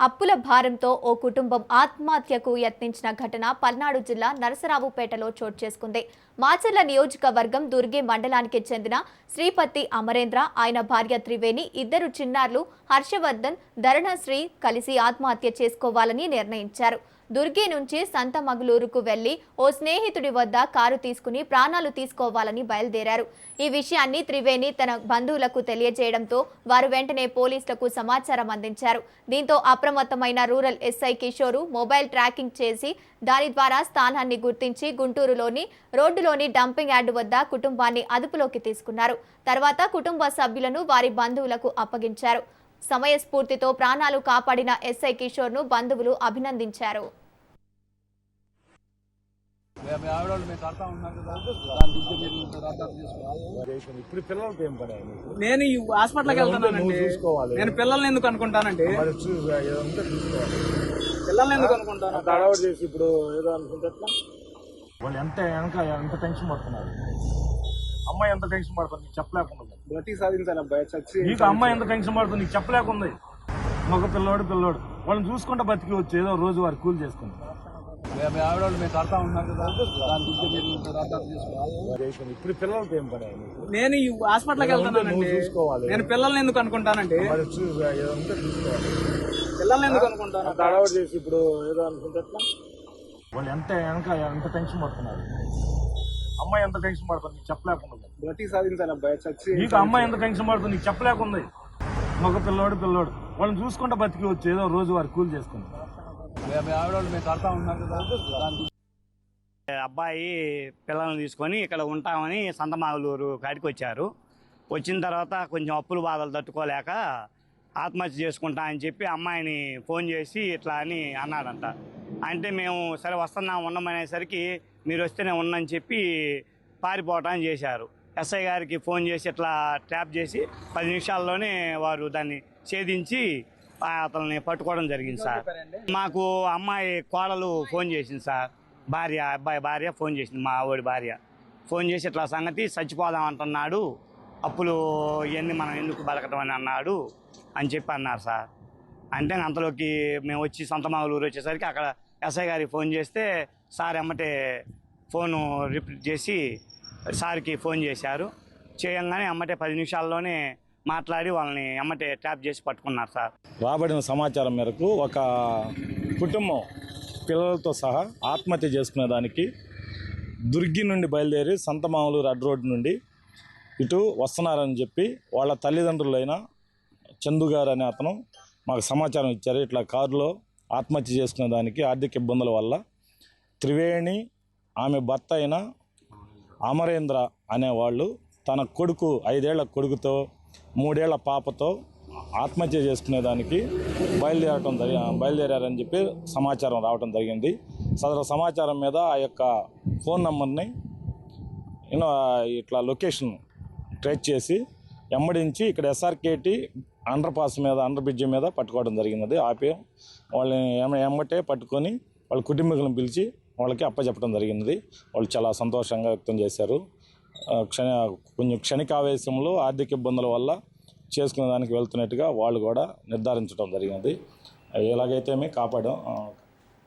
అప్పుల భారంతో ఓ కుటుంబం ఆత్మహత్యకు యత్నించిన ఘటన పల్నాడు జిల్లా నరసరావుపేటలో చోటు చేసుకుంది. మాచర్ల నియోజకవర్గం దుర్గి మండలానికి చెందిన శ్రీపతి అమరేంద్ర, ఆయన భార్య త్రివేణి, ఇద్దరు చిన్నారులు హర్షవర్ధన్, ధరణశ్రీ కలిసి ఆత్మహత్య చేసుకోవాలని నిర్ణయించారు. దుర్గి నుంచి సంతమగలూరుకు వెళ్లి ఓ స్నేహితుడి వద్ద కారు తీసుకుని ప్రాణాలు తీసుకోవాలని బయలుదేరారు. ఈ విషయాన్ని త్రివేణి తన బంధువులకు తెలియజేయడంతో వారు వెంటనే పోలీసులకు సమాచారం అందించారు. దీంతో అప్రమత్తమైన rural SI Kishore mobile tracking చేసి దాని ద్వారా స్థానాన్ని గుర్తించి గుంటూరులోని రోడ్డులోని డంపింగ్ యార్డు వద్ద కుటుంబాన్ని అదుపులోకి తీసుకున్నారు. తర్వాత కుటుంబ సభ్యులను వారి బంధువులకు అప్పగించారు. సమయస్ఫూర్తితో ప్రాణాలు కాపాడిన ఎస్ఐ కిషోర్ను బంధువులు అభినందించారు. నేను హాస్పిటల్కి వెళ్తానండి. నేను పిల్లల్ని ఎందుకు అనుకుంటానండి? పిల్లల్ని ఎందుకు అనుకుంటాను? అడవాడు చేసి ఇప్పుడు ఏదో అనుకుంటే వాళ్ళు ఎంత టెన్షన్ పడుతున్నారు. అమ్మాయి ఎంత టెన్షన్ పడుతుంది నీకు చెప్పలేకుండా. బట్టి సాధించాను అబ్బాయి చచ్చి. నీకు అమ్మాయి ఎంత టెన్షన్ పడుతుంది నీకు చెప్పలేకుంది. ఒక పిల్లోడు వాళ్ళని చూసుకుంటే బతికి వచ్చి ఏదో రోజు వారు కూలి చేసుకుంది. ఆవిడవాళ్ళు మేము కడతా ఉన్నాం కదా, దాని గురించి మీరు అర్థం చేసుకోవాలి. ఇప్పుడు పిల్లలకి ఏం పని? నేను హాస్పిటల్కి వెళ్తానండి. చూసుకోవాలి. నేను పిల్లల్ని ఎందుకు అనుకుంటానండి? చూసుకోవాలి. పిల్లల్ని ఎందుకు అనుకుంటాను? అడవాడు చేసి ఇప్పుడు ఏదో అనుకుంటే వాళ్ళు ఎంత టెన్షన్ పడుతున్నారు. అమ్మాయి ఎంత టెన్షన్ పడుతుంది నీకు చెప్పలేకుండా. బట్టి సాధించాను అబ్బాయి చచ్చి. నీకు అమ్మాయి ఎంత టెన్షన్ పడుతుంది నీకు చెప్పలేకుంది. ఒక పిల్లోడు వాళ్ళని చూసుకుంటే బతికి వచ్చి ఏదో రోజు వారు కూలి చేసుకుంది. ఆవిడవాళ్ళు మేము కడతా ఉన్నాం కదా, దాని అబ్బాయి పిల్లల్ని తీసుకొని ఇక్కడ ఉంటామని సంతమాగలూరు కాడికి వచ్చారు. వచ్చిన తర్వాత కొంచెం అప్పుల బాధలు తట్టుకోలేక ఆత్మహత్య చేసుకుంటా అని చెప్పి అమ్మాయిని ఫోన్ చేసి ఇట్లా అని అన్నాడంట. అంటే మేము సరే వస్తున్నాం ఉండమనేసరికి మీరు వస్తే నేను ఉన్నాని చెప్పి పారిపోవటాన్ని చేశారు. ఎస్ఐ గారికి ఫోన్ చేసి ఇట్లా ట్రాప్ చేసి 10 నిమిషాల్లోనే వారు దాన్ని ఛేదించి అతన్ని పట్టుకోవడం జరిగింది సార్. మాకు అమ్మాయి కోడలు ఫోన్ చేసింది సార్. అబ్బాయి భార్య ఫోన్ చేసింది, మా ఆవిడ భార్య ఫోన్ చేసి ఇట్లా సంగతి చచ్చిపోదాం అంటున్నాడు, అప్పులు ఇవన్నీ మనం ఎందుకు బతకటం అని అన్నాడు అని చెప్పి అన్నారు సార్. అంటే అంతలోకి మేము వచ్చి సంతమాగలూరు వచ్చేసరికి అక్కడ ఎస్ఐ గారికి ఫోన్ చేస్తే సార్ ఎమ్మటే ఫోను రిపీట్ చేసి సార్కి ఫోన్ చేశారు. చేయంగానే ఎమ్మటే 10 నిమిషాల్లోనే మాట్లాడి వాళ్ళని ఎమ్మటే ట్యాప్ చేసి పట్టుకున్నారు సార్. రాబడిన సమాచారం మేరకు ఒక కుటుంబం పిల్లలతో సహా ఆత్మహత్య చేసుకునే దానికి దుర్గి నుండి బయలుదేరి సంతమామలూరు అడ్డ రోడ్డు నుండి ఇటు వస్తున్నారని చెప్పి వాళ్ళ తల్లిదండ్రులైన చందు గారు అనే అతను మాకు సమాచారం ఇచ్చారు. ఇట్లా కారులో ఆత్మహత్య చేసుకునే దానికి ఆర్థిక ఇబ్బందుల వల్ల త్రివేణి, ఆమె భర్త అయిన అమరేంద్ర అనేవాళ్ళు తన కొడుకు 5 ఏళ్ల కొడుకుతో 3 ఏళ్ల పాపతో ఆత్మహత్య చేసుకునేదానికి బయలుదేరారని చెప్పి సమాచారం రావడం జరిగింది. సదరు సమాచారం మీద ఆ యొక్క ఫోన్ నెంబర్ని ఇట్లా లొకేషన్ ట్రేస్ చేసి ఎమ్మడించి ఇక్కడ ఎస్ఆర్కేటి అండర్ బ్రిడ్జి మీద పట్టుకోవడం జరిగినది. ఆపి వాళ్ళని ఎమ్మటే పట్టుకొని వాళ్ళ కుటుంబీకులను పిలిచి వాళ్ళకి అప్పచెప్పడం జరిగినది. వాళ్ళు చాలా సంతోషంగా వ్యక్తం చేశారు. కొంచెం క్షణికావేశంలో ఆర్థిక ఇబ్బందుల వల్ల చేసుకునే దానికి వెళ్తున్నట్టుగా వాళ్ళు కూడా నిర్ధారించడం జరిగింది. ఎలాగైతే మేము కాపాడాం.